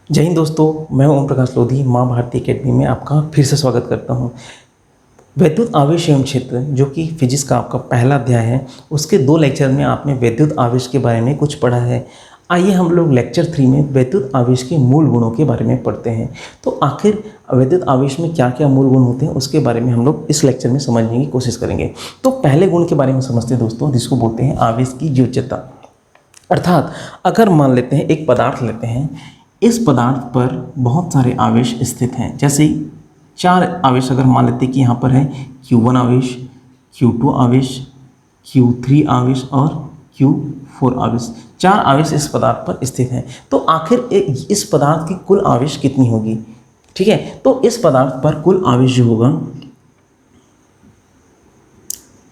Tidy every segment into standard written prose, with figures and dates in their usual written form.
जय हिंद दोस्तों, मैं ओम प्रकाश लोधी माँ भारती अकेडमी में आपका फिर से स्वागत करता हूँ। वैद्युत आवेश एवं क्षेत्र जो कि फिजिक्स का आपका पहला अध्याय है, उसके 2 लेक्चर में आपने वैद्युत आवेश के बारे में कुछ पढ़ा है। आइए हम लोग लेक्चर 3 में वैद्युत आवेश के मूल गुणों के बारे में पढ़ते हैं। तो आखिर वैद्युत आवेश में क्या क्या मूल गुण होते हैं उसके बारे में हम लोग इस लेक्चर में समझने की कोशिश करेंगे। तो पहले गुण के बारे में समझते हैं दोस्तों, जिसको बोलते हैं आवेश की योज्यता। अर्थात अगर मान लेते हैं एक पदार्थ लेते हैं, इस पदार्थ पर बहुत सारे आवेश स्थित हैं। जैसे 4 आवेश अगर मान लेते हैं कि यहाँ पर है Q1 आवेश, Q2 आवेश, Q3 आवेश और Q4 आवेश। 4 आवेश इस पदार्थ पर स्थित हैं। तो आखिर इस पदार्थ की कुल आवेश कितनी होगी? ठीक है, तो इस पदार्थ पर कुल आवेश जो होगा,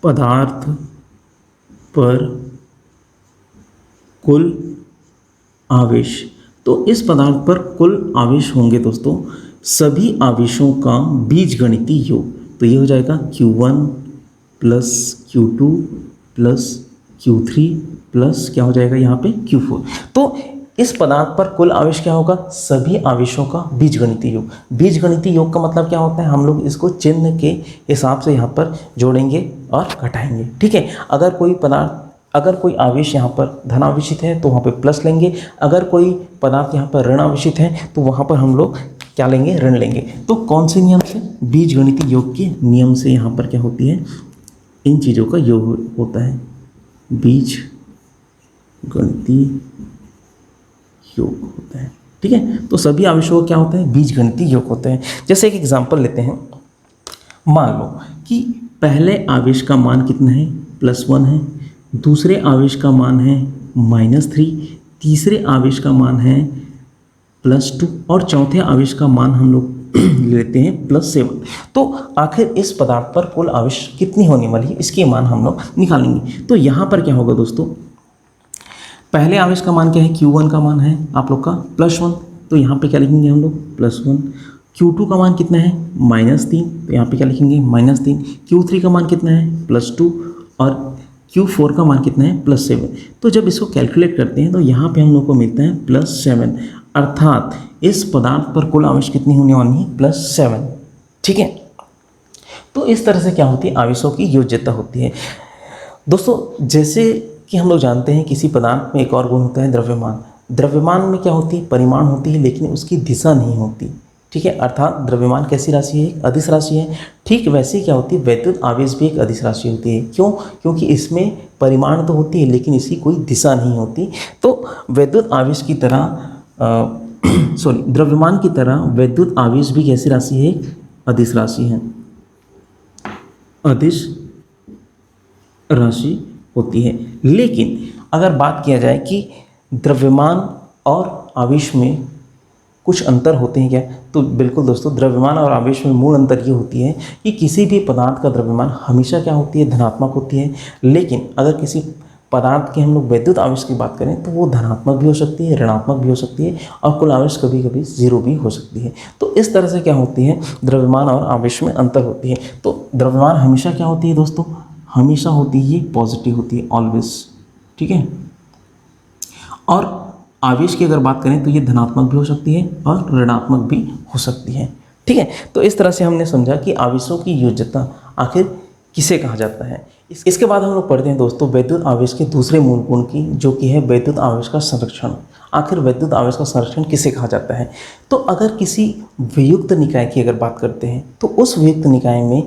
पदार्थ पर कुल आवेश, तो इस पदार्थ पर कुल आवेश होंगे दोस्तों सभी आवेशों का बीजगणितीय योग। तो ये हो जाएगा Q1 plus Q2 plus Q3 plus क्या हो जाएगा यहाँ पे Q4। तो इस पदार्थ पर कुल आवेश क्या होगा? सभी आवेशों का बीजगणितीय योग। बीजगणितीय योग का मतलब क्या होता है? हम लोग इसको चिन्ह के हिसाब से यहाँ पर जोड़ेंगे और घटाएंगे। ठीक है, अगर कोई आवेश यहाँ पर धनावेशित है तो वहाँ पे प्लस लेंगे, अगर कोई पदार्थ यहाँ पर ऋणावेशित है तो वहाँ पर हम लोग क्या लेंगे? ऋण लेंगे। तो कौन से नियम से? बीजगणितीय योग के नियम से यहाँ पर क्या होती है? इन चीज़ों का योग होता है, बीजगणितीय योग होता है। ठीक है, तो सभी आवेशों का क्या होता है? बीजगणितीय योग होता है। जैसे एक एग्जाम्पल लेते हैं, मान लो कि पहले आवेश का मान कितना है? +1 है, दूसरे आवेश का मान है -3, तीसरे आवेश का मान है +2 और चौथे आवेश का मान हम लोग लेते हैं +7। तो आखिर इस पदार्थ पर कुल आवेश कितनी होने वाली है, इसके मान हम लोग निकालेंगे। तो यहाँ पर क्या होगा दोस्तों? पहले आवेश का मान क्या है? Q1 का मान है आप लोग का +1, तो यहाँ पे क्या लिखेंगे हम लोग? +1। Q2 का मान कितना है? -3, तो यहाँ पे क्या लिखेंगे? -3। Q3 का मान कितना है? +2 और Q4 का मान कितना है? +7। तो जब इसको कैलकुलेट करते हैं तो यहाँ पे हम लोग को मिलता है +7, अर्थात इस पदार्थ पर कुल आवेश कितनी होने वाली है? +7। ठीक है, तो इस तरह से क्या होती है? आवेशों की योज्यता होती है दोस्तों। जैसे कि हम लोग जानते हैं किसी पदार्थ में एक और गुण होता है द्रव्यमान। द्रव्यमान में क्या होती है? परिमाण होती है, लेकिन उसकी दिशा नहीं होती। ठीक है, अर्थात द्रव्यमान कैसी राशि है? एक अदिश राशि है। ठीक वैसे क्या होती है? वैद्युत आवेश भी एक अदिश राशि होती है। क्यों? क्योंकि इसमें परिमाण तो होती है लेकिन इसकी कोई दिशा नहीं होती। तो वैद्युत आवेश की तरह द्रव्यमान की तरह वैद्युत आवेश भी कैसी राशि है? अदिश राशि है, अदिश राशि होती है। लेकिन अगर बात किया जाए कि द्रव्यमान और आवेश में कुछ अंतर होते हैं क्या, तो बिल्कुल दोस्तों, द्रव्यमान और आवेश में मूल अंतर ये होती है कि किसी भी पदार्थ का द्रव्यमान हमेशा क्या होती है? धनात्मक होती है। लेकिन अगर किसी पदार्थ के हम लोग वैद्युत आवेश की बात करें तो वो धनात्मक भी हो सकती है, ऋणात्मक भी हो सकती है और कुल आवेश कभी कभी 0 भी हो सकती है। तो इस तरह से क्या होती है? द्रव्यमान और आवेश में अंतर होती है। तो द्रव्यमान हमेशा क्या होती है दोस्तों? हमेशा होती है पॉजिटिव होती है, ऑलवेज। ठीक है, और आवेश की अगर बात करें तो ये धनात्मक भी हो सकती है और ऋणात्मक भी हो सकती है। ठीक है, तो इस तरह से हमने समझा कि आवेशों की योज्यता आखिर किसे कहा जाता है। इसके बाद हम लोग पढ़ते हैं दोस्तों वैद्युत आवेश के दूसरे मूल गुण की, जो कि है वैद्युत आवेश का संरक्षण। आखिर वैद्युत आवेश का संरक्षण किसे कहा जाता है? तो अगर किसी वियुक्त निकाय की अगर बात करते हैं तो उस वियुक्त निकाय में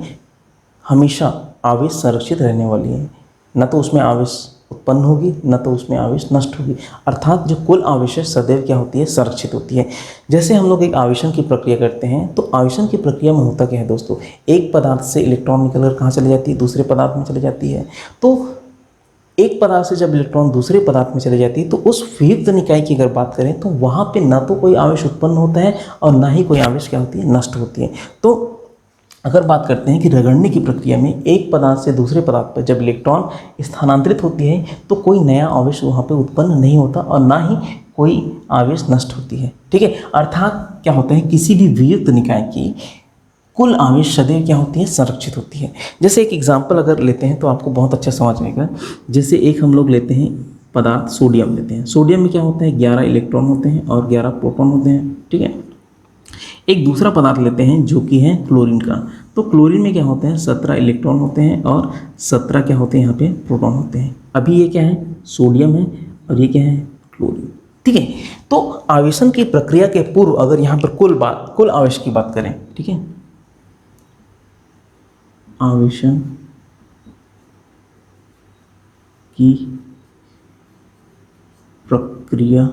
हमेशा आवेश संरक्षित रहने वाली है। न तो उसमें आवेश उत्पन्न होगी, न तो उसमें आवेश नष्ट होगी। अर्थात जो कुल आवेश है सदैव क्या होती है? संरक्षित होती है। जैसे हम लोग एक आवेशन की प्रक्रिया करते हैं तो आवेशन की प्रक्रिया में होता क्या है दोस्तों? एक पदार्थ से इलेक्ट्रॉन निकलकर कहाँ चली जाती है? दूसरे पदार्थ में चली जाती है। तो एक पदार्थ से जब इलेक्ट्रॉन दूसरे पदार्थ में चली जाती है तो उस वियुक्त निकाय की अगर बात करें तो वहाँ पर न तो कोई आवेश उत्पन्न होता है और न ही कोई आवेश क्या होती है? नष्ट होती है। तो अगर बात करते हैं कि रगड़ने की प्रक्रिया में एक पदार्थ से दूसरे पदार्थ पर जब इलेक्ट्रॉन स्थानांतरित होती है तो कोई नया आवेश वहाँ पे उत्पन्न नहीं होता और ना ही कोई आवेश नष्ट होती है। ठीक है, अर्थात क्या होता है? किसी भी वियुक्त निकाय की कुल आवेश सदैव क्या होती है? संरक्षित होती है। जैसे एक एग्जाम्पल अगर लेते हैं तो आपको बहुत अच्छा समझ आएगा। जैसे एक हम लोग लेते हैं पदार्थ सोडियम लेते हैं। सोडियम में क्या होता है, 11 इलेक्ट्रॉन होते हैं और 11 प्रोटॉन होते हैं, ठीक है। एक दूसरा पदार्थ लेते हैं जो कि है क्लोरीन का। तो क्लोरीन में क्या होते हैं, 17 इलेक्ट्रॉन होते हैं और 17 क्या होते हैं यहाँ पे, प्रोटॉन होते हैं। अभी ये क्या है, सोडियम है और ये क्या है, क्लोरीन, ठीक है। तो आवेशन की प्रक्रिया के पूर्व अगर यहाँ पर कुल आवेश की बात करें, ठीक है, आवेशन की प्रक्रिया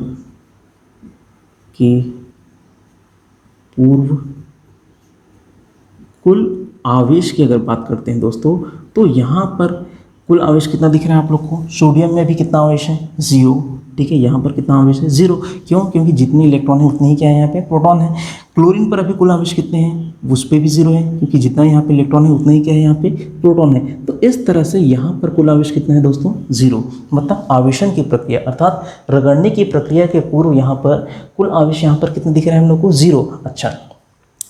के पूर्व कुल आवेश की अगर बात करते हैं दोस्तों, तो यहाँ पर कुल आवेश कितना दिख रहा है आप लोग को, सोडियम में भी कितना आवेश है, 0, ठीक है। यहाँ पर कितना आवेश है, 0, क्यों, क्योंकि जितने इलेक्ट्रॉन है उतने ही क्या है यहाँ पे, प्रोटॉन है। क्लोरीन पर अभी कुल आवेश कितने हैं, उस पर भी 0 है, क्योंकि जितना यहाँ पे इलेक्ट्रॉन है उतना ही क्या है यहाँ पे, प्रोटॉन है। तो इस तरह से यहाँ पर कुल आवेश कितना है दोस्तों, 0। मतलब आवेशन की प्रक्रिया अर्थात रगड़ने की प्रक्रिया के पूर्व यहाँ पर कुल आवेश यहाँ पर कितने दिख रहा है हम लोग को, 0। अच्छा,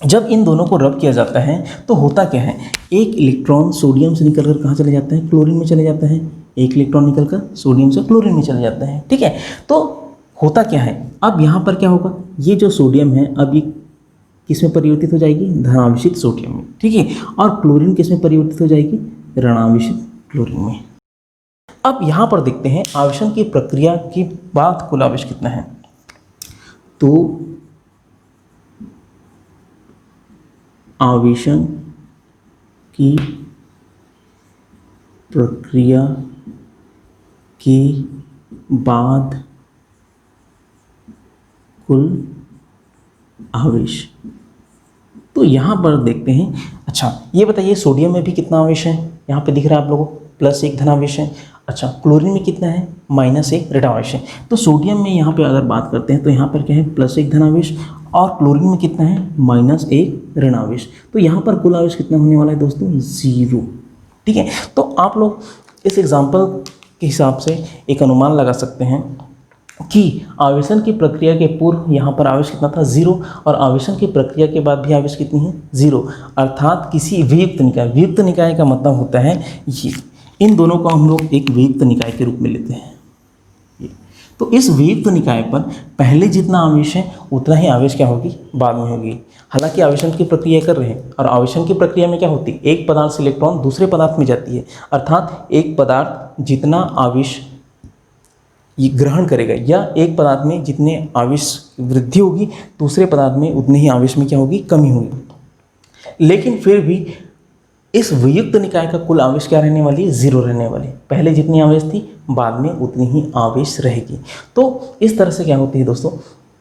जब इन दोनों को रब किया जाता है तो होता क्या है, एक इलेक्ट्रॉन सोडियम से निकलकर कहाँ चले जाता है, क्लोरीन में चले जाता है। एक इलेक्ट्रॉन निकलकर सोडियम से क्लोरीन में चले जाता है, ठीक है। तो होता क्या है, अब यहाँ पर क्या होगा, ये जो सोडियम है अब ये किस में परिवर्तित हो जाएगी, धनावेशित सोडियम में, ठीक है। और क्लोरीन किस में परिवर्तित हो जाएगी, ऋणावेशित क्लोरीन में। अब यहाँ पर देखते हैं आवेशन की प्रक्रिया के बाद कुल आवेश कितना है। तो आवेशन की प्रक्रिया के बाद कुल आवेश, तो यहाँ पर देखते हैं। अच्छा, ये बताइए सोडियम में भी कितना आवेश है, यहाँ पे दिख रहा है आप लोगों को, +1 धनावेश है। अच्छा, क्लोरीन में कितना है, -1 ऋणावेश है। तो सोडियम में यहाँ पे अगर बात करते हैं तो यहाँ पर क्या है, +1 धनावेश और क्लोरीन में कितना है, -1 ऋणावेश। तो यहाँ पर कुल आवेश कितना होने वाला है दोस्तों, 0, ठीक है। तो आप लोग इस एग्जाम्पल के हिसाब से एक अनुमान लगा सकते हैं कि आवेशन की प्रक्रिया के पूर्व यहाँ पर आवेश कितना था, 0, और आवेशन की प्रक्रिया के बाद भी आवेश कितनी है, 0। अर्थात किसी वियुक्त निकाय का मतलब होता है ये, इन दोनों को हम लोग एक वियुक्त निकाय के रूप में लेते हैं। तो इस वियुक्त निकाय पर पहले जितना आवेश है उतना ही आवेश क्या होगी, बाद में होगी। हालांकि आवेशन की प्रक्रिया कर रहे हैं, और आवेशन की प्रक्रिया में क्या होती है, एक पदार्थ से इलेक्ट्रॉन दूसरे पदार्थ में जाती है। अर्थात एक पदार्थ जितना आवेश ये ग्रहण करेगा, या एक पदार्थ में जितने आवेश वृद्धि होगी दूसरे पदार्थ में उतने ही आवेश में क्या होगी, कमी होगी। लेकिन फिर भी इस वियुक्त निकाय का कुल आवेश क्या रहने वाली है, 0 रहने वाली। पहले जितनी आवेश थी बाद में उतनी ही आवेश रहेगी। तो इस तरह से क्या होती है दोस्तों,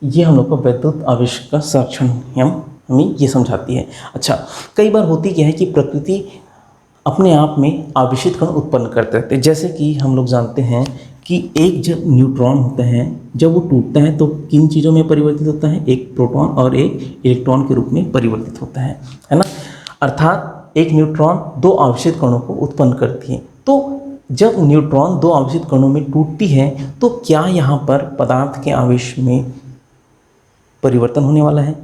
ये हम लोग को वैद्युत आवेश का संरक्षण नियम हमें ये समझाती है। अच्छा, कई बार होती क्या है कि प्रकृति अपने आप में आवेशित कण उत्पन्न करते रहते हैं। जैसे कि हम लोग जानते हैं कि एक जब न्यूट्रॉन होता है, जब वो टूटता है तो किन चीज़ों में परिवर्तित होता है, एक प्रोटॉन और एक इलेक्ट्रॉन के रूप में परिवर्तित होता है ना। अर्थात एक न्यूट्रॉन 2 आवेशित कणों को उत्पन्न करती है। तो जब न्यूट्रॉन 2 आवेशित कणों में टूटती है तो क्या यहाँ पर पदार्थ के आवेश में परिवर्तन होने वाला है,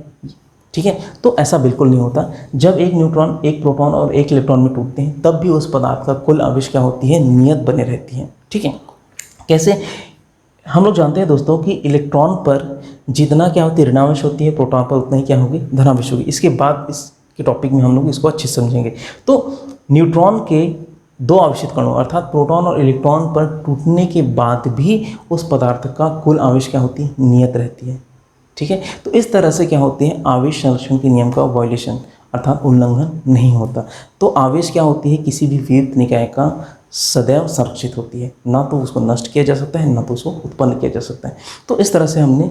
ठीक है। तो ऐसा बिल्कुल नहीं होता। जब एक न्यूट्रॉन, एक प्रोटॉन और एक इलेक्ट्रॉन में टूटते हैं तब भी उस पदार्थ का कुल आवेश क्या होती है, नियत बने रहती है, ठीक है। कैसे, हम लोग जानते हैं दोस्तों कि इलेक्ट्रॉन पर जितना क्या होती है ऋणावेश होती है, प्रोटॉन पर उतना ही क्या होगी, धनावेश होगी। इसके बाद इसके टॉपिक में हम लोग इसको अच्छे से समझेंगे। तो न्यूट्रॉन के 2 आवेशित कणों अर्थात प्रोटॉन और इलेक्ट्रॉन पर टूटने के बाद भी उस पदार्थ का कुल आवेश क्या होती है, नियत रहती है, ठीक है। तो इस तरह से क्या होते हैं, आवेश संरक्षण के नियम का वायलेशन अर्थात उल्लंघन नहीं होता। तो आवेश क्या होती है, किसी भी वियुक्त निकाय का सदैव संरक्षित होती है, ना तो उसको नष्ट किया जा सकता है ना तो उसको उत्पन्न किया जा सकता है। तो इस तरह से हमने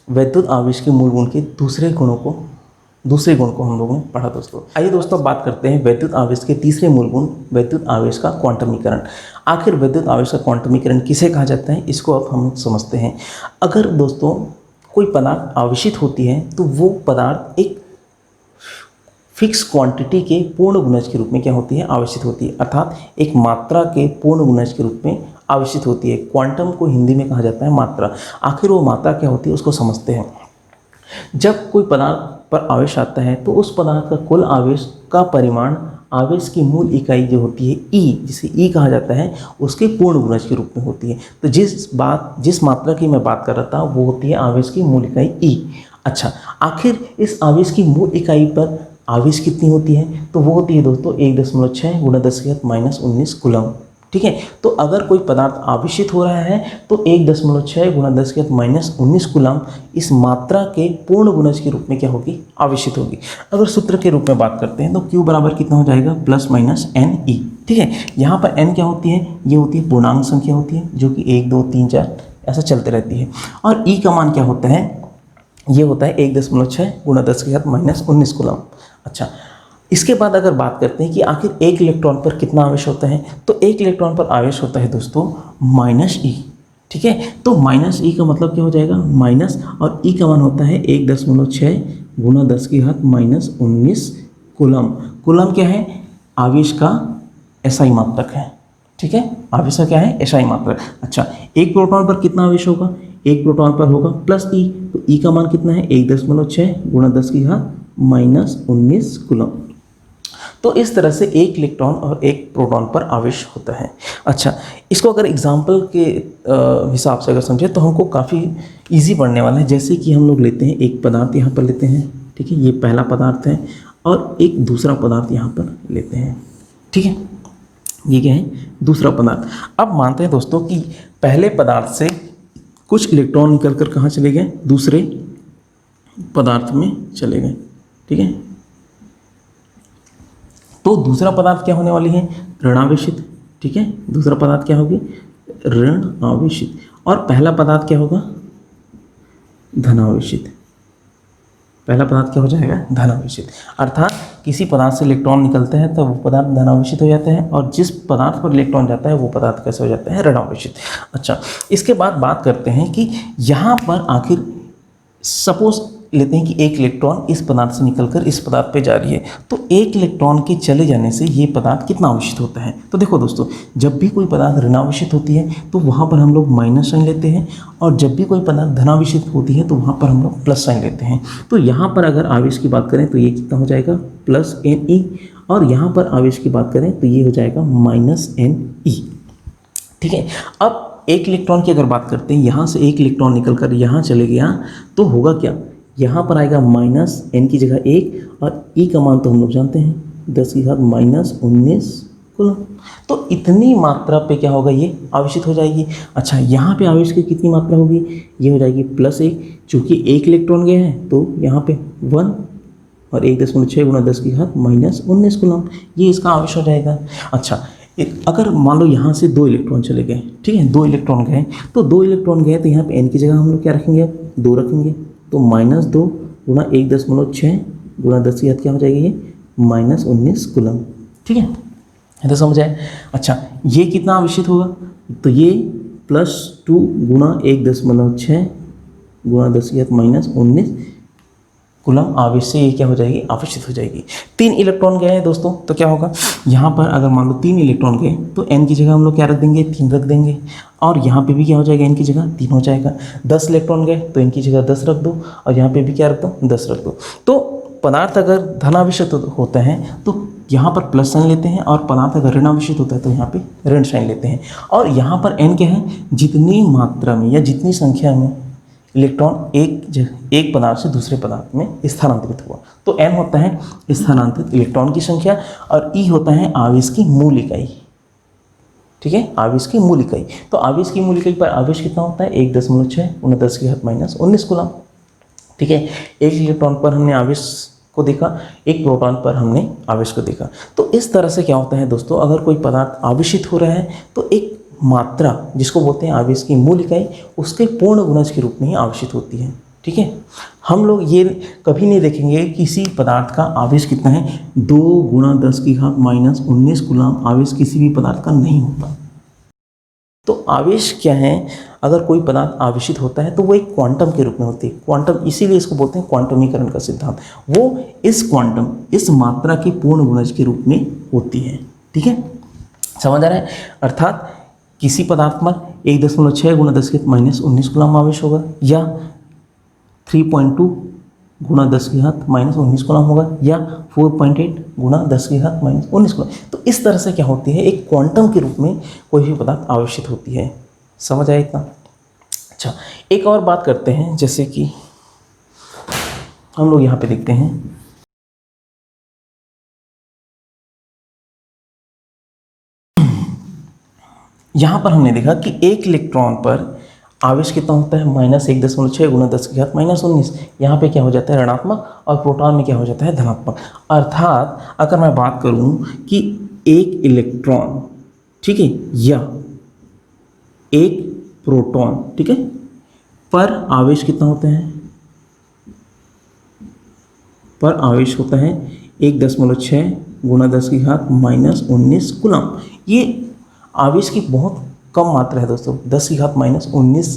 वैद्युत आवेश के मूल गुण के दूसरे गुण को हम लोगों ने पढ़ा दोस्तों। आइए दोस्तों बात करते हैं वैद्युत आवेश के तीसरे मूल गुण, वैद्युत आवेश का क्वांटमीकरण। आखिर वैद्युत आवेश का क्वांटमीकरण किसे कहा जाता है, इसको अब हम समझते हैं। अगर दोस्तों कोई पदार्थ आवेशित होती है तो वो पदार्थ एक फिक्स क्वांटिटी के पूर्ण गुणज के रूप में क्या होती है, आवेशित होती है। अर्थात एक मात्रा के पूर्ण गुणज के रूप में आवेशित होती है। क्वांटम को हिंदी में कहा जाता है मात्रा। आखिर वो मात्रा क्या होती है उसको समझते हैं। जब कोई पदार्थ पर आवेश आता है तो उस पदार्थ का कुल आवेश का परिमाण आवेश की मूल इकाई जो होती है ई, जिसे ई कहा जाता है, उसके पूर्ण गुणज के रूप में होती है। तो जिस मात्रा की मैं बात कर रहा था वो होती है आवेश की मूल इकाई ई। अच्छा, आखिर इस आवेश की मूल इकाई पर आवेश कितनी होती है? तो वो होती है दोस्तों 1.6 गुणा 10⁻19 कूलम। ठीक है, तो अगर कोई पदार्थ आवेशित हो रहा है तो 1.6 गुणा 10⁻19 कूलम इस मात्रा के पूर्ण गुणज के रूप में क्या होगी? आवेशित होगी। अगर सूत्र के रूप में बात करते हैं तो Q बराबर कितना हो जाएगा? Plus minus N E. ठीक है, यहाँ पर n क्या होती है? ये होती है पूर्णांक संख्या होती है, जो कि 1 2 3 4 ऐसा चलते रहती है। और ई का मान क्या होता है? ये होता है 1.6 गुणा 10⁻19 कूलम। अच्छा, इसके बाद अगर बात करते हैं कि आखिर एक इलेक्ट्रॉन पर कितना आवेश होता है, तो एक इलेक्ट्रॉन पर आवेश होता है दोस्तों माइनस ई। ठीक है, तो माइनस ई का मतलब क्या हो जाएगा? माइनस, और ई का मान होता है 1.6 गुणा 10⁻19 कूलम। कूलम क्या है? आवेश का एसआई मात्रक है। ठीक है, आवेश का क्या है? एसआई मात्रक। अच्छा, एक प्रोटॉन पर कितना आवेश होगा? एक प्रोटॉन पर होगा प्लस ई, तो ई का मान कितना है? 1.6 गुणा 10⁻19 कूलम। तो इस तरह से एक इलेक्ट्रॉन और एक प्रोटॉन पर आवेश होता है। अच्छा, इसको अगर एग्जाम्पल के हिसाब से अगर समझे तो हमको काफ़ी इजी पड़ने वाला है। जैसे कि हम लोग लेते हैं एक पदार्थ यहाँ पर लेते हैं, ठीक है, ये पहला पदार्थ है, और एक दूसरा पदार्थ यहाँ पर लेते हैं। ठीक है, ये क्या है? दूसरा पदार्थ। अब मानते हैं दोस्तों कि पहले पदार्थ से कुछ इलेक्ट्रॉन निकलकर कहाँ चले गए? दूसरे पदार्थ में चले गए। ठीक है, तो दूसरा पदार्थ क्या होने वाली है? ऋणावेशित। ठीक है, दूसरा पदार्थ क्या होगी? ऋण आवेशित। और पहला पदार्थ क्या होगा? धनावेशित। पहला पदार्थ क्या हो जाएगा? धनावेशित। अर्थात किसी पदार्थ से इलेक्ट्रॉन निकलते हैं तो वो पदार्थ धनावेशित हो जाते हैं, और जिस पदार्थ पर इलेक्ट्रॉन जाता है वो पदार्थ कैसे हो जाता है? ऋणावेशित। अच्छा, इसके बाद बात करते हैं कि यहाँ पर आखिर सपोज लेते हैं कि एक इलेक्ट्रॉन इस पदार्थ से निकलकर इस पदार्थ पे जा रही है, तो एक इलेक्ट्रॉन के चले जाने से ये पदार्थ कितना आवेशित होता है? तो देखो दोस्तों, जब भी कोई पदार्थ ऋणावेशित होती है तो वहाँ पर हम लोग माइनस साइन लेते हैं, और जब भी कोई पदार्थ धनावेशित होती है तो वहाँ पर हम लोग प्लस साइन लेते हैं। तो यहाँ पर अगर आवेश की बात करें तो ये कितना हो जाएगा? प्लस एन ई, और यहाँ पर आवेश की बात करें तो ये हो जाएगा माइनस एन ई। ठीक है, अब एक इलेक्ट्रॉन की अगर बात करते हैं, यहाँ से एक इलेक्ट्रॉन निकल कर यहाँ चले गया तो होगा क्या? यहाँ पर आएगा माइनस एन की जगह 1, और ई का मान तो हम लोग जानते हैं 10⁻19 कूलम। तो इतनी मात्रा पे क्या होगा? ये आवेशित हो जाएगी। अच्छा, यहाँ पे आवेश की कितनी मात्रा होगी? ये हो जाएगी +1, चूँकि एक इलेक्ट्रॉन गया है तो यहाँ पे 1, और 1.6 गुणा 10⁻19 कूलम, ये इसका आवेश हो जाएगा। अच्छा, अगर मान लो यहाँ से 2 इलेक्ट्रॉन चले गए, ठीक है, 2 इलेक्ट्रॉन गए, तो 2 इलेक्ट्रॉन गए तो यहाँ पे एन की जगह हम लोग क्या रखेंगे? 2 रखेंगे, तो -2 गुणा 1.6 गुणा 10 की घात क्या हो जाएगी? ये -19 कूलम। ठीक है, ये तो समझ आए। अच्छा, ये कितना आवेशित होगा? तो ये +2 गुणा 1.6 गुणा 10 की घात -19 कूलम आवेश से ये क्या हो जाएगी? आवेशित हो जाएगी। 3 इलेक्ट्रॉन गए हैं दोस्तों, तो क्या होगा? यहाँ पर अगर मान लो 3 इलेक्ट्रॉन गए तो n की जगह हम लोग क्या रख देंगे? 3 रख देंगे, और यहाँ पे भी क्या हो जाएगा? n की जगह 3 हो जाएगा। 10 इलेक्ट्रॉन गए तो n की जगह 10 रख दो, और यहाँ पे भी क्या रख दो? 10 रख दो। तो पदार्थ अगर धनावेशित होता है तो यहाँ पर प्लस साइन लेते हैं, और पदार्थ अगर ऋणावेशित होता है तो यहाँ पे ऋण साइन लेते हैं। और यहाँ पर n क्या है? जितनी मात्रा में या जितनी संख्या में इलेक्ट्रॉन एक पदार्थ से दूसरे पदार्थ में स्थानांतरित हुआ, तो n होता है स्थानांतरित इलेक्ट्रॉन की संख्या, और e होता है आवेश की मूल इकाई। ठीक है, आवेश की मूल इकाई। तो आवेश की मूल इकाई पर आवेश कितना होता है? 1.6 गुणा 10 की घात -19 कूलम। ठीक है, एक इलेक्ट्रॉन पर हमने आवेश को देखा, एक प्रोटॉन पर हमने आवेश को देखा। तो इस तरह से क्या होता है दोस्तों, अगर कोई पदार्थ आवेशित हो रहा है तो एक मात्रा जिसको बोलते हैं आवेश की मूल इकाई, उसके पूर्ण गुणज के रूप में ही आवेशित होती है। ठीक है, हम लोग ये कभी नहीं देखेंगे किसी पदार्थ का आवेश कितना है। 2 गुणा 10 की घात -19 कूलम आवेश किसी भी पदार्थ का नहीं होता। तो आवेश क्या है? अगर कोई पदार्थ आवेशित होता है तो वो एक क्वांटम के रूप में होती है। क्वांटम, इसीलिए इसको बोलते हैं क्वांटमीकरण का सिद्धांत। वो इस मात्रा के पूर्ण गुणज के रूप में होती है। ठीक है, समझ आ रहा है? अर्थात किसी पदार्थ पर 1.6 गुणा 10 की -19 कूलम आवेश होगा, या 3.2 गुणा 10 की घात माइनस 19 कूलम होगा, या 4.8 गुणा 10 की घात माइनस 19 कूलम। तो इस तरह से क्या होती है, एक क्वांटम के रूप में कोई भी पदार्थ आवेशित होती है। समझ आया इतना? अच्छा, एक और बात करते हैं, जैसे कि हम लोग यहाँ पे देखते हैं, यहाँ पर हमने देखा कि एक इलेक्ट्रॉन पर आवेश कितना होता है, -1.6 गुणा 10 की घात माइनस 19। यहाँ पे क्या हो जाता है, ऋणात्मक, और प्रोटॉन में क्या हो जाता है, धनात्मक। अर्थात अगर मैं बात करूँ कि एक इलेक्ट्रॉन, ठीक है, या एक प्रोटॉन, ठीक है, पर आवेश कितना होता है, पर आवेश होता है 1.6 गुणा 10 की घात माइनस 19 कूलम। ये आवेश की बहुत कम मात्रा है दोस्तों, 10 की घात माइनस 19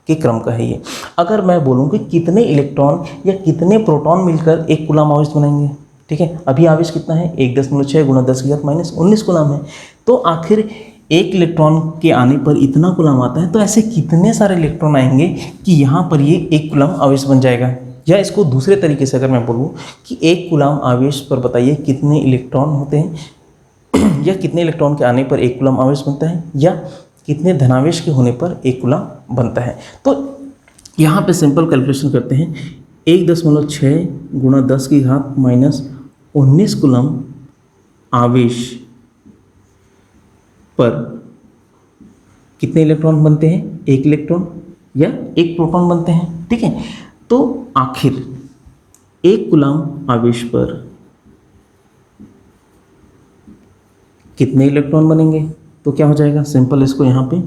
के क्रम का है ये। अगर मैं बोलूँ कि कितने इलेक्ट्रॉन या कितने प्रोटॉन मिलकर एक कूलम आवेश बनाएंगे, ठीक है, अभी आवेश कितना है, 1.6 गुणा 10 की घात माइनस 19 कूलम है। तो आखिर एक इलेक्ट्रॉन के आने पर इतना कूलम आता है, तो ऐसे कितने सारे इलेक्ट्रॉन आएंगे कि यहाँ पर ये एक कूलम आवेश बन जाएगा। या इसको दूसरे तरीके से अगर मैं बोलूँ कि एक कूलम आवेश पर बताइए कितने इलेक्ट्रॉन होते हैं, या कितने इलेक्ट्रॉन के आने पर एक कूलम आवेश बनता है, या कितने धनावेश के होने पर एक कूलम बनता है। तो यहाँ पे सिंपल कैलकुलेशन करते हैं, 1.6 गुणा 10 की घात माइनस 19 कूलम आवेश पर कितने इलेक्ट्रॉन बनते हैं, एक इलेक्ट्रॉन या एक प्रोटॉन बनते हैं, ठीक है। तो आखिर एक कूलम आवेश पर कितने इलेक्ट्रॉन बनेंगे, तो क्या हो जाएगा, सिंपल इसको यहाँ पे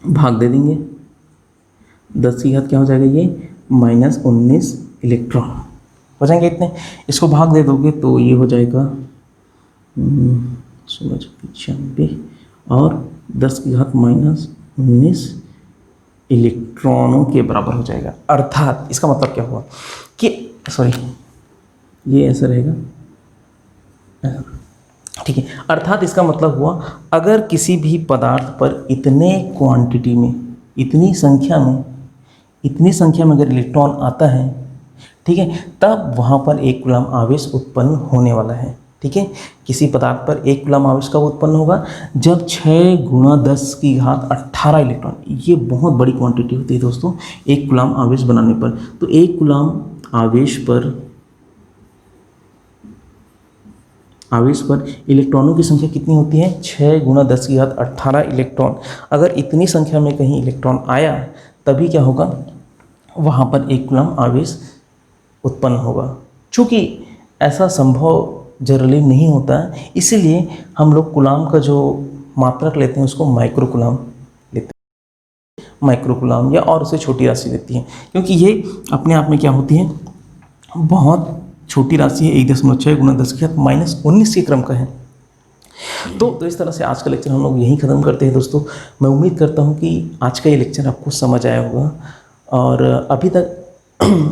भाग दे देंगे, 10 की घात क्या हो जाएगा, ये माइनस 19 इलेक्ट्रॉन हो जाएंगे इतने। इसको भाग दे दोगे तो ये हो जाएगा 1695 और 10 की घात माइनस 19 इलेक्ट्रॉनों के बराबर हो जाएगा। अर्थात इसका मतलब क्या हुआ कि ये ऐसा रहेगा, ठीक है। अर्थात इसका मतलब हुआ, अगर किसी भी पदार्थ पर इतने क्वांटिटी में, इतनी संख्या में अगर इलेक्ट्रॉन आता है, ठीक है, तब वहाँ पर एक कूलम आवेश उत्पन्न होने वाला है, ठीक है। किसी पदार्थ पर एक कूलम आवेश कब उत्पन्न होगा, जब 6 गुणा 10 की घात 18 इलेक्ट्रॉन, ये बहुत बड़ी क्वांटिटी होती है दोस्तों एक कूलम आवेश बनाने पर। तो एक कूलम आवेश पर इलेक्ट्रॉनों की संख्या कितनी होती है, 6 गुणा 10 की घात 18 इलेक्ट्रॉन। अगर इतनी संख्या में कहीं इलेक्ट्रॉन आया, तभी क्या होगा, वहाँ पर एक कूलम आवेश उत्पन्न होगा। चूँकि ऐसा संभव जनरली नहीं होता है, इसीलिए हम लोग कूलम का जो मात्रक लेते हैं उसको माइक्रो कूलम लेते हैं, माइक्रो कूलम, या और उससे छोटी राशि लेती है, क्योंकि ये अपने आप में क्या होती है, बहुत छोटी राशि है, 1.6 गुणा 10 की घात माइनस 19 के क्रम का है। तो इस तरह से आज का लेक्चर हम लोग यहीं ख़त्म करते हैं दोस्तों। मैं उम्मीद करता हूँ कि आज का ये लेक्चर आपको समझ आया होगा, और अभी तक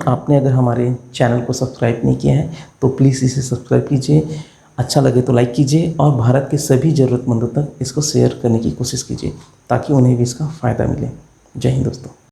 आपने अगर हमारे चैनल को सब्सक्राइब नहीं किया है तो प्लीज़ इसे सब्सक्राइब कीजिए, अच्छा लगे तो लाइक कीजिए, और भारत के सभी ज़रूरतमंदों तक इसको शेयर करने की कोशिश कीजिए, ताकि उन्हें भी इसका फ़ायदा मिले। जय हिंद दोस्तों।